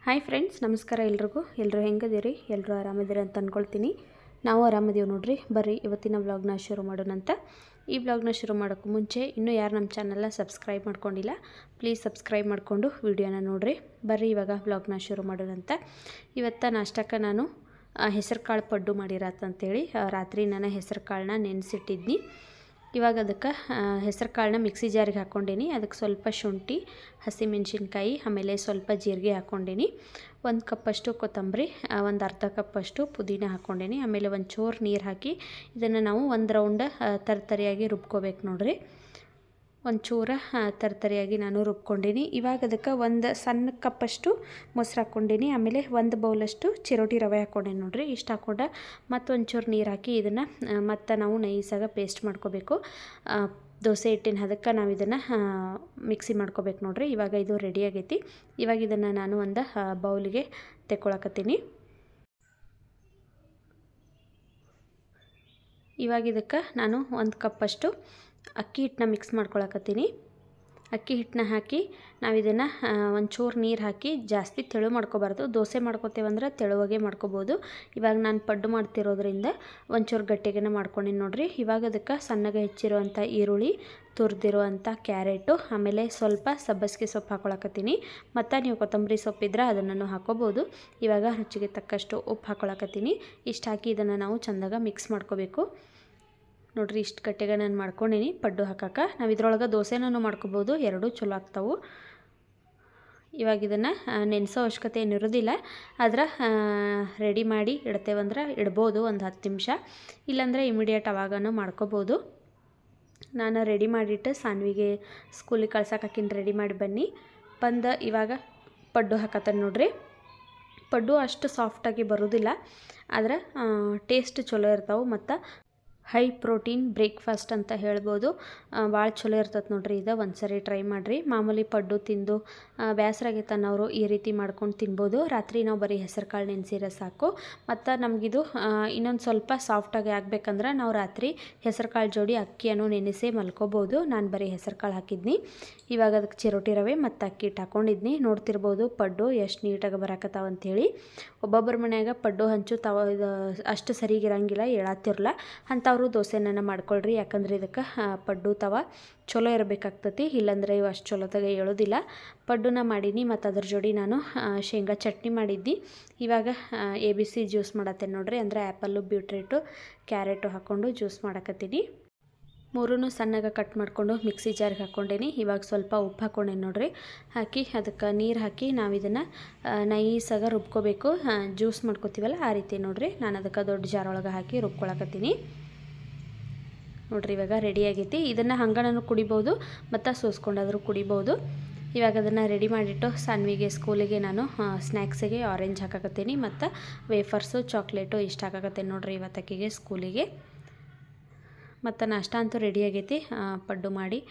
Hi friends, ನಮಸ್ಕಾರ ಎಲ್ರಿಗೂ. ಎಲ್ಲರೂ ಹೆಂಗದಿರಿ? ಎಲ್ಲರೂ ಆರಾಮಿದ್ದೀರಿ ಅಂತ ಅಂದ್ಕೊಳ್ತೀನಿ. ನಾವು ಆರಾಮಿದ್ದೀವಿ ನೋಡ್ರಿ. ಬರ್ರಿ ಇವತ್ತಿನ ವ್ಲಾಗ್ನ ಶುರು ಮಾಡೋಣಂತ. ಈ ವ್ಲಾಗ್ನ ಶುರು ಮಾಡೋಕ್ಕೂ ಮುಂಚೆ ಇನ್ನೂ ಯಾರು ನಮ್ಮ ಚಾನಲ್ನ ಸಬ್ಸ್ಕ್ರೈಬ್ ಮಾಡ್ಕೊಂಡಿಲ್ಲ, ಪ್ಲೀಸ್ ಸಬ್ಸ್ಕ್ರೈಬ್ ಮಾಡಿಕೊಂಡು ವಿಡಿಯೋನ ನೋಡಿರಿ. ಬರ್ರಿ ಇವಾಗ ವ್ಲಾಗ್ನ ಶುರು ಮಾಡೋಣಂತ. ಇವತ್ತು ನಾಷ್ಟಕ್ಕೆ ನಾನು ಹೆಸರು ಕಾಳು ಪಡ್ಡು ಮಾಡಿರತ್ತಂತೇಳಿ ರಾತ್ರಿ ನಾನು ಹೆಸರು ಕಾಳನ್ನ ನೆನೆಸಿಟ್ಟಿದ್ನಿ. ಇವಾಗ ಅದಕ್ಕೆ ಹೆಸರು ಕಾಳನ್ನ ಮಿಕ್ಸಿ ಜಾರಿಗೆ ಹಾಕ್ಕೊಂಡೀನಿ. ಅದಕ್ಕೆ ಸ್ವಲ್ಪ ಶುಂಠಿ, ಹಸಿಮೆಣ್ಸಿನ್ಕಾಯಿ, ಆಮೇಲೆ ಸ್ವಲ್ಪ ಜೀರಿಗೆ ಹಾಕ್ಕೊಂಡೀನಿ. 1 ಕಪ್ಪಷ್ಟು ಕೊತ್ತಂಬರಿ, ಒಂದು ಅರ್ಧ ಕಪ್ಪಷ್ಟು ಪುದೀನ ಹಾಕ್ಕೊಂಡೀನಿ. ಆಮೇಲೆ ಒಂಚೂರು ನೀರು ಹಾಕಿ ಇದನ್ನು ನಾವು ಒಂದು ರೌಂಡ್ ತರ್ತರಿಯಾಗಿ ರುಬ್ಕೋಬೇಕು ನೋಡ್ರಿ. ಒಂಚೂರು ತರ್ತರಿಯಾಗಿ ನಾನು ರುಬ್ಕೊಂಡೀನಿ. ಇವಾಗ ಅದಕ್ಕೆ ಒಂದು ಸಣ್ಣ ಕಪ್ಪಷ್ಟು ಮೊಸರು ಹಾಕ್ಕೊಂಡೀನಿ. ಆಮೇಲೆ 1 ಬೌಲಷ್ಟು ಚಿರೋಟಿ ರವೆ ಹಾಕ್ಕೊಂಡೀನಿ ನೋಡ್ರಿ. ಇಷ್ಟು ಹಾಕ್ಕೊಂಡ ಮತ್ತು ಒಂಚೂರು ನೀರು ಹಾಕಿ ಇದನ್ನು ಮತ್ತು ನಾವು ನೈಸಾಗಿ ಪೇಸ್ಟ್ ಮಾಡ್ಕೋಬೇಕು. ದೋಸೆ ಹಿಟ್ಟಿನ ಅದಕ್ಕೆ ನಾವು ಇದನ್ನು ಮಿಕ್ಸಿ ಮಾಡ್ಕೋಬೇಕು ನೋಡ್ರಿ. ಇವಾಗ ಇದು ರೆಡಿ ಆಗೈತಿ. ಇವಾಗ ಇದನ್ನು ನಾನು ಒಂದು ಬೌಲಿಗೆ ತೆಕ್ಕೊಳಕತ್ತೀನಿ. ಇವಾಗ ಇದಕ್ಕೆ ನಾನು 1 ಕಪ್ಪಷ್ಟು ಅಕ್ಕಿ ಹಿಟ್ಟನ್ನ ಮಿಕ್ಸ್ ಮಾಡ್ಕೊಳಕತ್ತೀನಿ. ಅಕ್ಕಿ ಹಿಟ್ಟನ್ನ ಹಾಕಿ ನಾವು ಇದನ್ನು ಒಂಚೂರು ನೀರು ಹಾಕಿ ಜಾಸ್ತಿ ತೆಳು ಮಾಡ್ಕೋಬಾರ್ದು. ದೋಸೆ ಮಾಡ್ಕೋತೇವಂದ್ರೆ ತೆಳುವಾಗೆ ಮಾಡ್ಕೋಬೋದು. ಇವಾಗ ನಾನು ಪಡ್ಡು ಮಾಡ್ತಿರೋದ್ರಿಂದ ಒಂಚೂರು ಗಟ್ಟಿಗೆನ ಮಾಡ್ಕೊಂಡಿನಿ ನೋಡ್ರಿ. ಇವಾಗ ಅದಕ್ಕೆ ಸಣ್ಣಗೆ ಹೆಚ್ಚಿರುವಂಥ ಈರುಳ್ಳಿ, ತುರಿದಿರುವಂಥ ಕ್ಯಾರೆಟು, ಆಮೇಲೆ ಸ್ವಲ್ಪ ಸಬ್ಬಸಿಗೆ ಸೊಪ್ಪು ಹಾಕೊಳಕತ್ತೀನಿ. ಮತ್ತು ನೀವು ಕೊತ್ತಂಬರಿ ಸೊಪ್ಪಿದ್ರೆ ಅದನ್ನು ಹಾಕೋಬೋದು. ಇವಾಗ ರುಚಿಗೆ ತಕ್ಕಷ್ಟು ಉಪ್ಪು ಹಾಕೊಳಕತ್ತೀನಿ. ಇಷ್ಟು ಹಾಕಿ ಇದನ್ನು ನಾವು ಚೆಂದಾಗ ಮಿಕ್ಸ್ ಮಾಡ್ಕೋಬೇಕು ನೋಡ್ರಿ. ಇಷ್ಟು ಗಟ್ಟಿಗೆ ನಾನು ಮಾಡ್ಕೊಂಡೀನಿ ಪಡ್ಡು ಹಾಕಕ್ಕೆ. ನಾವು ಇದ್ರೊಳಗೆ ದೋಸೆನೂ ಮಾಡ್ಕೋಬೋದು, ಎರಡೂ ಚಲೋ ಆಗ್ತಾವೆ. ಇವಾಗ ಇದನ್ನು ನೆನೆಸೋ ಅವಶ್ಯಕತೆ ಏನಿರೋದಿಲ್ಲ. ಆದ್ರೆ ರೆಡಿ ಮಾಡಿ ಇಡ್ತೇವಂದ್ರೆ ಇಡ್ಬೋದು ಒಂದು 10 ನಿಮಿಷ, ಇಲ್ಲಾಂದರೆ ಇಮಿಡಿಯೇಟ್ ಅವಾಗನೂ ಮಾಡ್ಕೋಬೋದು. ನಾನು ರೆಡಿ ಮಾಡಿಟ್ಟು ಸಾನ್ವಿಗೆ ಸ್ಕೂಲಿಗೆ ಕಳ್ಸೋಕೆ ರೆಡಿ ಮಾಡಿ ಬಂದು ಇವಾಗ ಪಡ್ಡು ಹಾಕತ್ತೇನೆ ನೋಡ್ರಿ. ಪಡ್ಡು ಅಷ್ಟು ಸಾಫ್ಟಾಗಿ ಬರೋದಿಲ್ಲ, ಆದರೆ ಟೇಸ್ಟ್ ಚಲೋ ಇರ್ತಾವೆ ಮತ್ತು ಹೈ ಪ್ರೋಟೀನ್ ಬ್ರೇಕ್ಫಾಸ್ಟ್ ಅಂತ ಹೇಳ್ಬೋದು. ಭಾಳ ಚಲೋ ಇರ್ತದೆ ನೋಡ್ರಿ. ಇದು ಒಂದು ಸರಿ ಟ್ರೈ ಮಾಡಿರಿ. ಮಾಮೂಲಿ ಪಡ್ಡು ತಿಂದು ಬೇಸರಾಗೈತೆ ಅನ್ನೋರು ಈ ರೀತಿ ಮಾಡ್ಕೊಂಡು ತಿನ್ಬೋದು. ರಾತ್ರಿ ನಾವು ಬರೀ ಹೆಸರು ಕಾಳು ನೆನೆಸಿದ್ರೆ ಸಾಕು. ಮತ್ತು ನಮಗಿದು ಇನ್ನೊಂದು ಸ್ವಲ್ಪ ಸಾಫ್ಟಾಗಿ ಆಗಬೇಕಂದ್ರೆ ನಾವು ರಾತ್ರಿ ಹೆಸರು ಕಾಳು ಜೋಡಿ ಅಕ್ಕಿಯನ್ನು ನೆನೆಸಿ ಮಲ್ಕೋಬೋದು. ನಾನು ಬರೀ ಹೆಸರು ಕಾಳು ಹಾಕಿದ್ನಿ. ಇವಾಗ ಅದಕ್ಕೆ ಚಿರೋಟಿ ರವೆ ಮತ್ತು ಅಕ್ಕಿ ಹಿಟ್ಟು ಹಾಕ್ಕೊಂಡಿದ್ನಿ. ನೋಡ್ತಿರ್ಬೋದು ಪಡ್ಡು ಎಷ್ಟು ನೀಟಾಗಿ ಬರಾಕತ್ತಾವ ಅಂಥೇಳಿ. ಒಬ್ಬೊಬ್ಬರ ಮನ್ಯಾಗ ಪಡ್ಡು ಹಂಚು ಇದು ಅಷ್ಟು ಸರಿಗಿರಂಗಿಲ್ಲ, ಹೇಳತ್ತಿರಲ್ಲ. ಅಂಥವ್ರು ದೋಸೆನ ಮಾಡ್ಕೊಳ್ರಿ. ಯಾಕಂದ್ರೆ ಇದಕ್ಕೆ ಪಡ್ಡು ತವ ಚಲೋ ಇರಬೇಕಾಗ್ತತಿ, ಇಲ್ಲಾಂದರೆ ಇವು ಅಷ್ಟು ಚಲೋತಾಗೆ ಹೇಳೋದಿಲ್ಲ. ಪಡ್ಡುನ ಮಾಡೀನಿ ಮತ್ತು ಅದ್ರ ಜೋಡಿ ನಾನು ಶೇಂಗಾ ಚಟ್ನಿ ಮಾಡಿದ್ದಿ. ಇವಾಗ ABC ಜ್ಯೂಸ್ ಮಾಡತ್ತೇನೆ ನೋಡ್ರಿ. ಅಂದರೆ ಆ್ಯಪಲ್ಲು, ಬೀಟ್ರೇಟು, ಕ್ಯಾರೆಟು ಹಾಕ್ಕೊಂಡು ಜ್ಯೂಸ್ ಮಾಡಕತ್ತೀನಿ. 3 ಸಣ್ಣಗೆ ಕಟ್ ಮಾಡಿಕೊಂಡು ಮಿಕ್ಸಿ ಜಾರಿಗೆ ಹಾಕ್ಕೊಂಡೇನಿ. ಇವಾಗ ಸ್ವಲ್ಪ ಉಪ್ಪು ಹಾಕ್ಕೊಂಡೇನಿ ನೋಡ್ರಿ. ಹಾಕಿ ಅದಕ್ಕೆ ನೀರು ಹಾಕಿ ನಾವು ಇದನ್ನು ನೈಸಾಗಿ ರುಬ್ಕೋಬೇಕು. ಜ್ಯೂಸ್ ಮಾಡ್ಕೋತೀವಲ್ಲ ಆ ರೀತಿ ನೋಡ್ರಿ. ನಾನು ಅದಕ್ಕೆ ದೊಡ್ಡ ಜಾರ್ ಒಳಗೆ ಹಾಕಿ ರುಬ್ಕೊಳಕತ್ತೀನಿ ನೋಡ್ರಿ. ಇವಾಗ ರೆಡಿ ಆಗೈತಿ. ಇದನ್ನು ಹಂಗನೂ ಕುಡಿಬೋದು ಮತ್ತು ಸೋಸ್ಕೊಂಡಾದರೂ ಕುಡಿಬೋದು. ಇವಾಗ ಅದನ್ನು ರೆಡಿ ಮಾಡಿಟ್ಟು ಸಾನ್ವಿಗೆ ಸ್ಕೂಲಿಗೆ ನಾನು ಸ್ನ್ಯಾಕ್ಸಿಗೆ ಆರೆಂಜ್ ಹಾಕಕತ್ತೀನಿ ಮತ್ತು ವೇಫರ್ಸು, ಚಾಕ್ಲೇಟು ಇಷ್ಟು ಹಾಕಕತ್ತೀನಿ ನೋಡ್ರಿ ಇವತ್ತಕ್ಕಿಗೆ ಸ್ಕೂಲಿಗೆ. ಮತ್ತು ನಾಷ್ಟ ಅಂತೂ ರೆಡಿ ಆಗೈತಿ. ಪಡ್ಡು ಮಾಡಿ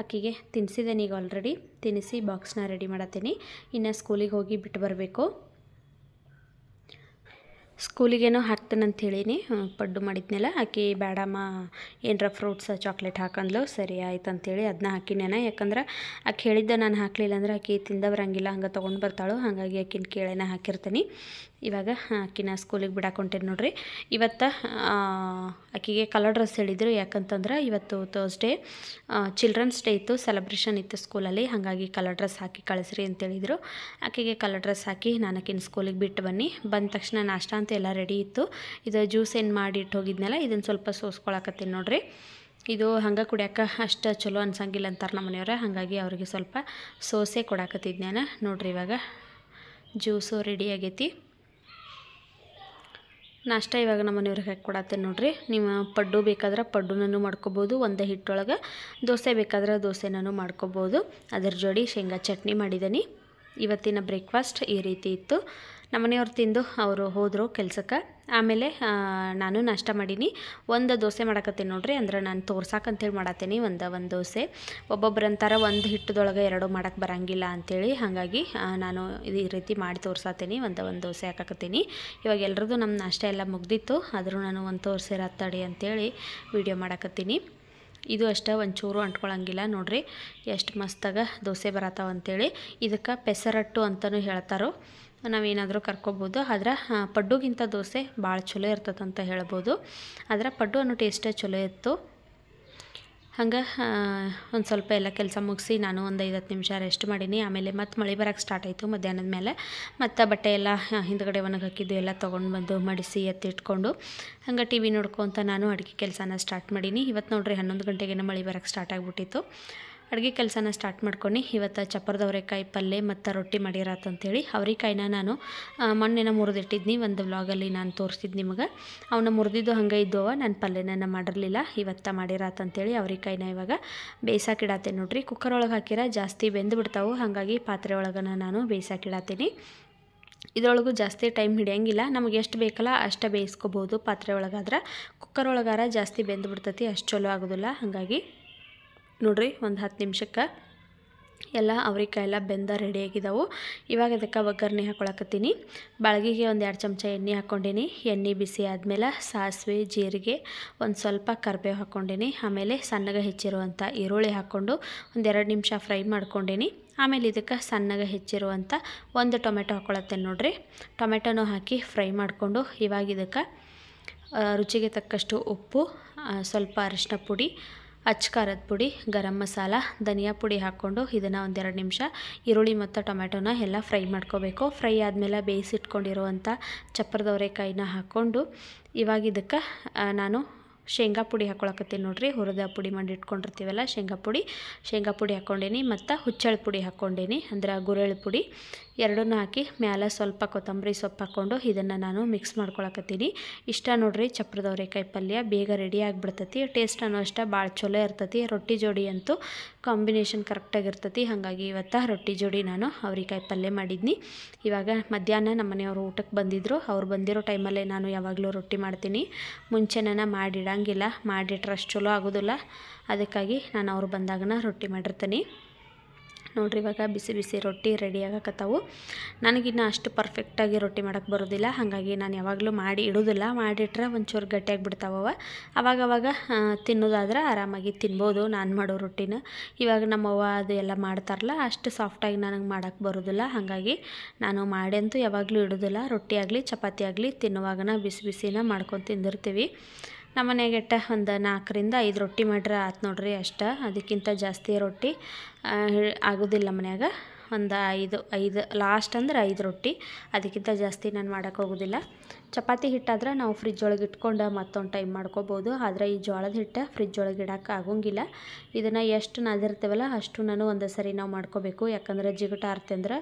ಅಕ್ಕಿಗೆ ತಿನ್ನಿಸಿದ್ದೇನೆ ಈಗ ಆಲ್ರೆಡಿ. ತಿನ್ನಿಸಿ ಬಾಕ್ಸ್ನ ರೆಡಿ ಮಾಡತ್ತೀನಿ. ಇನ್ನು ಸ್ಕೂಲಿಗೆ ಹೋಗಿ ಬಿಟ್ಟು ಬರಬೇಕು. ಸ್ಕೂಲಿಗೇನೋ ಹಾಕ್ತೇನಂತ ಹೇಳೀನಿ. ಪಡ್ಡು ಮಾಡಿದ್ನೆಲ್ಲ ಆಕಿ ಬೇಡಮ್ಮ ಏನರ ಫ್ರೂಟ್ಸ್ ಚಾಕ್ಲೇಟ್ ಹಾಕಂದ್ಲು. ಸರಿ ಆಯ್ತು ಅಂತೇಳಿ ಅದನ್ನ ಹಾಕಿನೇನ. ಯಾಕಂದ್ರೆ ಆಕೆ ಹೇಳಿದ್ದೆ ನಾನು ಹಾಕಲಿಲ್ಲ ಅಂದ್ರೆ ಆಕೆ ತಿಂದ ಬರಂಗಿಲ್ಲ, ಹಂಗೆ ತೊಗೊಂಡು ಬರ್ತಾಳು. ಹಾಗಾಗಿ ಆಕಿನ ಕೇಳೇನ ಹಾಕಿರ್ತೀನಿ. ಇವಾಗ ಆಕಿನ ಸ್ಕೂಲಿಗೆ ಬಿಡಾಕೊಂತೇನೆ ನೋಡ್ರಿ. ಇವತ್ತು ಆಕಿಗೆ ಕಲರ್ ಡ್ರೆಸ್ ಹೇಳಿದರು. ಯಾಕಂತಂದ್ರೆ ಇವತ್ತು ಥರ್ಸ್ಡೇ ಚಿಲ್ಡ್ರನ್ಸ್ ಡೇ ಇತ್ತು, ಸೆಲೆಬ್ರೇಷನ್ ಇತ್ತು ಸ್ಕೂಲಲ್ಲಿ. ಹಾಗಾಗಿ ಕಲರ್ ಡ್ರೆಸ್ ಹಾಕಿ ಕಳಿಸ್ರಿ ಅಂತೇಳಿದರು. ಆಕೆಗೆ ಕಲರ್ ಡ್ರೆಸ್ ಹಾಕಿ ನಾನು ಆಕಿನ ಸ್ಕೂಲಿಗೆ ಬಿಟ್ಟು ಬಂದ ತಕ್ಷಣ ನಾಷ್ಟ ಅಂತ ಎಲ್ಲ ರೆಡಿ ಇತ್ತು. ಇದು ಜ್ಯೂಸ್ ಏನು ಮಾಡಿ ಇಟ್ಟು ಹೋಗಿದ್ನಲ್ಲ, ಇದನ್ನು ಸ್ವಲ್ಪ ಸೋಸ್ಕೊಳಕತ್ತೀನಿ ನೋಡ್ರಿ. ಇದು ಹಂಗೆ ಕುಡಿಯೋಕೆ ಅಷ್ಟು ಚಲೋ ಅನ್ಸಂಗಿಲ್ಲ ಅಂತಾರೆ ನಮ್ಮ ಮನೆಯವ್ರೆ. ಹಾಗಾಗಿ ಅವರಿಗೆ ಸ್ವಲ್ಪ ಸೋಸೆ ಕೊಡಾಕತ್ತಿದ್ದೆ ನೋಡ್ರಿ. ಇವಾಗ ಜ್ಯೂಸು ರೆಡಿ ಆಗೈತಿ. ನಾಷ್ಟ ಇವಾಗ ನಮ್ಮ ಮನೆಯವ್ರಿಗೆ ಹಾಕಿ ಕೊಡತ್ತೇನೆ ನೋಡ್ರಿ. ನೀವು ಪಡ್ಡು ಬೇಕಾದ್ರೆ ಪಡ್ಡುನೂ ಮಾಡ್ಕೋಬೋದು. ಒಂದು ಹಿಟ್ಟೊಳಗೆ ದೋಸೆ ಬೇಕಾದ್ರೆ ದೋಸೆನೂ ಮಾಡ್ಕೋಬೋದು. ಅದರ ಜೋಡಿ ಶೇಂಗಾ ಚಟ್ನಿ ಮಾಡಿದ್ದೀನಿ. ಇವತ್ತಿನ ಬ್ರೇಕ್ಫಾಸ್ಟ್ ಈ ರೀತಿ ಇತ್ತು. ನಮ್ಮ ಮನೆಯವ್ರು ತಿಂದು ಅವರು ಹೋದರು ಕೆಲ್ಸಕ್ಕೆ. ಆಮೇಲೆ ನಾನು ನಾಷ್ಟ ಮಾಡೀನಿ. ಒಂದು ದೋಸೆ ಮಾಡಕತ್ತೀನಿ ನೋಡ್ರಿ. ಅಂದ್ರೆ ನಾನು ತೋರ್ಸಾಕಂತೇಳಿ ಮಾಡತ್ತೀನಿ ಒಂದು ದೋಸೆ. ಒಬ್ಬೊಬ್ಬರಂತಾರೆ ಒಂದು ಹಿಟ್ಟದೊಳಗೆ 2 ಮಾಡೋಕ್ಕೆ ಬರೋಂಗಿಲ್ಲ ಅಂಥೇಳಿ. ಹಾಗಾಗಿ ನಾನು ಈ ರೀತಿ ಮಾಡಿ ತೋರ್ಸಾತೀನಿ. ಒಂದು ದೋಸೆ ಹಾಕಕತ್ತೀನಿ. ಇವಾಗ ಎಲ್ರದ್ದು ನಮ್ಮ ನಾಷ್ಟ ಎಲ್ಲ ಮುಗ್ದಿತ್ತು. ಆದರೂ ನಾನು ಒಂದು ತೋರಿಸಿರತ್ತಡಿ ಅಂಥೇಳಿ ವಿಡಿಯೋ ಮಾಡಕತ್ತೀನಿ. ಇದು ಅಷ್ಟೇ ಒಂಚೂರು ಅಂಟ್ಕೊಳಂಗಿಲ್ಲ ನೋಡ್ರಿ ಎಷ್ಟು ಮಸ್ತಾಗ ದೋಸೆ ಬರತ್ತಾವ ಅಂತೇಳಿ. ಇದಕ್ಕೆ ಪೆಸರಟ್ಟು ಅಂತಲೂ ಹೇಳ್ತಾರೋ, ನಾವೇನಾದರೂ ಕರ್ಕೊಬೋದು. ಆದ್ರೆ ಪಡ್ಡುಗಿಂತ ದೋಸೆ ಭಾಳ ಚಲೋ ಇರ್ತದಂತ ಹೇಳ್ಬೋದು. ಆದ್ರೆ ಪಡ್ಡು ಅನ್ನೋ ಟೇಸ್ಟೇ ಚಲೋ ಇತ್ತು. ಹಂಗೆ ಒಂದು ಸ್ವಲ್ಪ ಎಲ್ಲ ಕೆಲಸ ಮುಗಿಸಿ ನಾನು ಒಂದು 5-10 ನಿಮಿಷ ರೆಸ್ಟ್ ಮಾಡೀನಿ. ಆಮೇಲೆ ಮತ್ತೆ ಮಳೆ ಬರೋಕ್ಕೆ ಸ್ಟಾರ್ಟ್ ಆಯಿತು ಮಧ್ಯಾಹ್ನದ ಮೇಲೆ. ಮತ್ತು ಬಟ್ಟೆ ಎಲ್ಲ ಹಿಂದ್ಗಡೆ ಒಣಗಿ ಹಾಕಿದ್ದು ಎಲ್ಲ ತೊಗೊಂಡು ಬಂದು ಮಡಿಸಿ ಎತ್ತಿಟ್ಕೊಂಡು ಹಂಗೆ ಟಿ ವಿ ನೋಡ್ಕೊತ ನಾನು ಅಡುಗೆ ಕೆಲಸನ ಸ್ಟಾರ್ಟ್ ಮಾಡೀನಿ. ಇವತ್ತು ನೋಡ್ರಿ 11 ಗಂಟೆಗೇನೋ ಮಳೆ ಬರೋಕ್ಕೆ ಸ್ಟಾರ್ಟ್ ಆಗಿಬಿಟ್ಟಿತ್ತು. ಅಡುಗೆ ಕೆಲಸನ ಸ್ಟಾರ್ಟ್ ಮಾಡ್ಕೊಂಡು ಇವತ್ತು ಚಪ್ಪರದ ಅವರೆಕಾಯಿ ಪಲ್ಯ ಮತ್ತು ರೊಟ್ಟಿ ಮಾಡಿರತ್ತಂತೇಳಿ. ಅವರೆಕಾಯಿನ ನಾನು ಮೊನ್ನೆನ ಮುರಿದಿಟ್ಟಿದ್ನಿ, ಒಂದು ವ್ಲಾಗಲ್ಲಿ ನಾನು ತೋರಿಸಿದ್ದು ನಿಮಗೆ. ಅವನ್ನ ಮುರಿದಿದ್ದು ಹಂಗೆ ಇದ್ದವ, ನಾನು ಪಲ್ಯನ ಮಾಡಿರಲಿಲ್ಲ. ಇವತ್ತು ಮಾಡಿರತ್ತಂತೇಳಿ ಅವರೆಕಾಯಿನ ಇವಾಗ ಬೇಯಿಸಾಕಿಡತ್ತೆ ನೋಡ್ರಿ. ಕುಕ್ಕರ್ ಒಳಗೆ ಹಾಕಿರ ಜಾಸ್ತಿ ಬೆಂದು ಬಿಡ್ತಾವೆ, ಹಾಗಾಗಿ ಪಾತ್ರೆ ಒಳಗನ ನಾನು ಬೇಯಿಸಾಕಿಡತ್ತೀನಿ. ಇದರೊಳಗೂ ಜಾಸ್ತಿ ಟೈಮ್ ಹಿಡಿಯಂಗಿಲ್ಲ, ನಮಗೆ ಎಷ್ಟು ಬೇಕಲ್ಲ ಅಷ್ಟು ಬೇಯಿಸ್ಕೋಬೋದು. ಪಾತ್ರೆ ಒಳಗಾದ್ರೆ ಕುಕ್ಕರ್ ಒಳಗಾರ ಜಾಸ್ತಿ ಬೆಂದು ಬಿಡ್ತೈತಿ, ಅಷ್ಟು ಚಲೋ ಆಗೋದಿಲ್ಲ. ಹಾಗಾಗಿ ನೋಡ್ರಿ ಒಂದು 10 ನಿಮಿಷಕ್ಕೆ ಎಲ್ಲ ಅವರೆಕಾಯಿ ಎಲ್ಲ ಬೆಂದ ರೆಡಿಯಾಗಿದ್ದಾವೆ. ಇವಾಗ ಅದಕ್ಕೆ ಒಗ್ಗರಣೆ ಹಾಕೊಳಕತ್ತೀನಿ. ಬಾಳ್ಗಿಗೆ ಒಂದು 2 ಚಮಚ ಎಣ್ಣೆ ಹಾಕ್ಕೊಂಡೀನಿ. ಎಣ್ಣೆ ಬಿಸಿ ಆದಮೇಲೆ ಸಾಸಿವೆ, ಜೀರಿಗೆ, ಒಂದು ಸ್ವಲ್ಪ ಕರಿಬೇವು ಹಾಕ್ಕೊಂಡೀನಿ. ಆಮೇಲೆ ಸಣ್ಣಗೆ ಹೆಚ್ಚಿರುವಂಥ ಈರುಳ್ಳಿ ಹಾಕ್ಕೊಂಡು ಒಂದು 2 ನಿಮಿಷ ಫ್ರೈ ಮಾಡ್ಕೊಂಡೀನಿ. ಆಮೇಲೆ ಇದಕ್ಕೆ ಸಣ್ಣಗೆ ಹೆಚ್ಚಿರುವಂಥ ಒಂದು ಟೊಮೆಟೊ ಹಾಕ್ಕೊಳತ್ತೇನೆ ನೋಡ್ರಿ. ಟೊಮೆಟೊನೂ ಹಾಕಿ ಫ್ರೈ ಮಾಡಿಕೊಂಡು ಇವಾಗ ಇದಕ್ಕೆ ರುಚಿಗೆ ತಕ್ಕಷ್ಟು ಉಪ್ಪು, ಸ್ವಲ್ಪ ಅರಿಶಿನ ಪುಡಿ, ಅಚ್ಚ ಖಾರದ ಪುಡಿ, ಗರಂ ಮಸಾಲ, ಧನಿಯಾ ಪುಡಿ ಹಾಕ್ಕೊಂಡು ಇದನ್ನು ಒಂದು 2 ನಿಮಿಷ ಈರುಳ್ಳಿ ಮತ್ತು ಟೊಮೆಟೊನ ಎಲ್ಲ ಫ್ರೈ ಮಾಡ್ಕೋಬೇಕು. ಫ್ರೈ ಆದಮೇಲೆ ಬೇಯಿಸಿಟ್ಕೊಂಡಿರುವಂಥ ಚಪ್ಪರದ ಅವರೆಕಾಯಿನ ಹಾಕ್ಕೊಂಡು ಇವಾಗ ಇದಕ್ಕೆ ನಾನು ಶೇಂಗಾ ಪುಡಿ ಹಾಕ್ಕೊಳಕತ್ತೀನಿ ನೋಡ್ರಿ. ಹುರಿದ ಪುಡಿ ಮಾಡಿ ಇಟ್ಕೊಂಡಿರ್ತೀವಲ್ಲ ಶೇಂಗಾ ಪುಡಿ ಹಾಕ್ಕೊಂಡೀನಿ ಮತ್ತು ಹುಚ್ಚೆಳ್ಳು ಪುಡಿ ಹಾಕ್ಕೊಂಡೀನಿ, ಅಂದ್ರೆ ಗುರೆಳ್ಳು ಪುಡಿ. ಎರಡನ್ನೂ ಹಾಕಿ ಮ್ಯಾಲೆ ಸ್ವಲ್ಪ ಕೊತ್ತಂಬರಿ ಸೊಪ್ಪು ಹಾಕ್ಕೊಂಡು ಇದನ್ನು ನಾನು ಮಿಕ್ಸ್ ಮಾಡ್ಕೊಳಕತ್ತೀನಿ. ಇಷ್ಟ ನೋಡ್ರಿ ಚಪ್ಪರದ ಅವರೆಕಾಯಿ ಪಲ್ಯ ಬೇಗ ರೆಡಿ ಆಗಿಬಿಡ್ತೈತಿ. ಟೇಸ್ಟ್ ಅನ್ನೋ ಅಷ್ಟೇ ಭಾಳ ಚಲೋ ಇರ್ತೈತಿ. ರೊಟ್ಟಿ ಜೋಡಿ ಅಂತೂ ಕಾಂಬಿನೇಷನ್ ಕರೆಕ್ಟಾಗಿರ್ತೈತಿ. ಹಾಗಾಗಿ ಇವತ್ತು ರೊಟ್ಟಿ ಜೋಡಿ ನಾನು ಅವರೆಕಾಯಿ ಪಲ್ಯ ಮಾಡಿದ್ನಿ. ಇವಾಗ ಮಧ್ಯಾಹ್ನ ನಮ್ಮ ಮನೆಯವರು ಊಟಕ್ಕೆ ಬಂದಿದ್ದರು. ಅವ್ರು ಬಂದಿರೋ ಟೈಮಲ್ಲೇ ನಾನು ಯಾವಾಗಲೂ ರೊಟ್ಟಿ ಮಾಡ್ತೀನಿ. ಮುಂಚೆನ ಮಾಡಿಡಂಗಿಲ್ಲ, ಮಾಡಿಟ್ರೆ ಅಷ್ಟು ಚಲೋ ಆಗೋದಿಲ್ಲ. ಅದಕ್ಕಾಗಿ ನಾನು ಅವ್ರು ಬಂದಾಗನ ರೊಟ್ಟಿ ಮಾಡಿರ್ತೀನಿ ನೋಡ್ರಿ. ಇವಾಗ ಬಿಸಿ ಬಿಸಿ ರೊಟ್ಟಿ ರೆಡಿ ಆಗಕತ್ತಾವು. ನನಗಿನ್ನ ಅಷ್ಟು ಪರ್ಫೆಕ್ಟಾಗಿ ರೊಟ್ಟಿ ಮಾಡೋಕ್ಕೆ ಬರೋದಿಲ್ಲ, ಹಾಗಾಗಿ ನಾನು ಯಾವಾಗಲೂ ಮಾಡಿ ಇಡೋದಿಲ್ಲ. ಮಾಡಿಟ್ರೆ ಒಂಚೂರು ಗಟ್ಟಿಯಾಗಿ ಬಿಡ್ತಾವವ. ಅವಾಗವಾಗ ತಿನ್ನೋದಾದ್ರೆ ಆರಾಮಾಗಿ ತಿನ್ಬೋದು ನಾನು ಮಾಡೋ ರೊಟ್ಟಿನ. ಇವಾಗ ನಮ್ಮವ್ವ ಅದು ಎಲ್ಲ ಮಾಡ್ತಾರಲ್ಲ, ಅಷ್ಟು ಸಾಫ್ಟಾಗಿ ನನಗೆ ಮಾಡೋಕ್ಕೆ ಬರೋದಿಲ್ಲ. ಹಾಗಾಗಿ ನಾನು ಮಾಡಂತೂ ಯಾವಾಗಲೂ ಇಡೋದಿಲ್ಲ. ರೊಟ್ಟಿ ಆಗಲಿ ಚಪಾತಿ ಆಗಲಿ ತಿನ್ನುವಾಗನ ಬಿಸಿ ಬಿಸಿನ ಮಾಡ್ಕೊಂಡು ತಿಂದಿರ್ತೀವಿ. ನಮ್ಮ ಮನೆಗೆಟ್ಟ ಒಂದು 4-5 ರೊಟ್ಟಿ ಮಾಡ್ರೆ ಆತು ನೋಡ್ರಿ ಅಷ್ಟು. ಅದಕ್ಕಿಂತ ಜಾಸ್ತಿ ರೊಟ್ಟಿ ಆಗೋದಿಲ್ಲ ಮನ್ಯಾಗ. ಒಂದು 5 ಲಾಸ್ಟ್ ಅಂದ್ರೆ 5 ರೊಟ್ಟಿ, ಅದಕ್ಕಿಂತ ಜಾಸ್ತಿ ನಾನು ಮಾಡೋಕ್ಕೆ ಹೋಗೋದಿಲ್ಲ. ಚಪಾತಿ ಹಿಟ್ಟಾದ್ರೆ ನಾವು ಫ್ರಿಜ್ ಒಳಗೆ ಇಟ್ಕೊಂಡು ಮತ್ತೊಂದು ಟೈಮ್ ಮಾಡ್ಕೋಬೋದು. ಆದರೆ ಈ ಜೋಳದ ಹಿಟ್ಟು ಫ್ರಿಜ್ ಒಳಗೆ ಇಡೋಕೆ ಆಗೋಂಗಿಲ್ಲ. ಇದನ್ನು ಎಷ್ಟು ನಾದಿರ್ತೀವಲ್ಲ ಅಷ್ಟು ನಾನು ಒಂದು ಸರಿ ನಾವು ಮಾಡ್ಕೋಬೇಕು. ಯಾಕಂದರೆ ಜಿಗಟ ಆರ್ತಂದ್ರೆ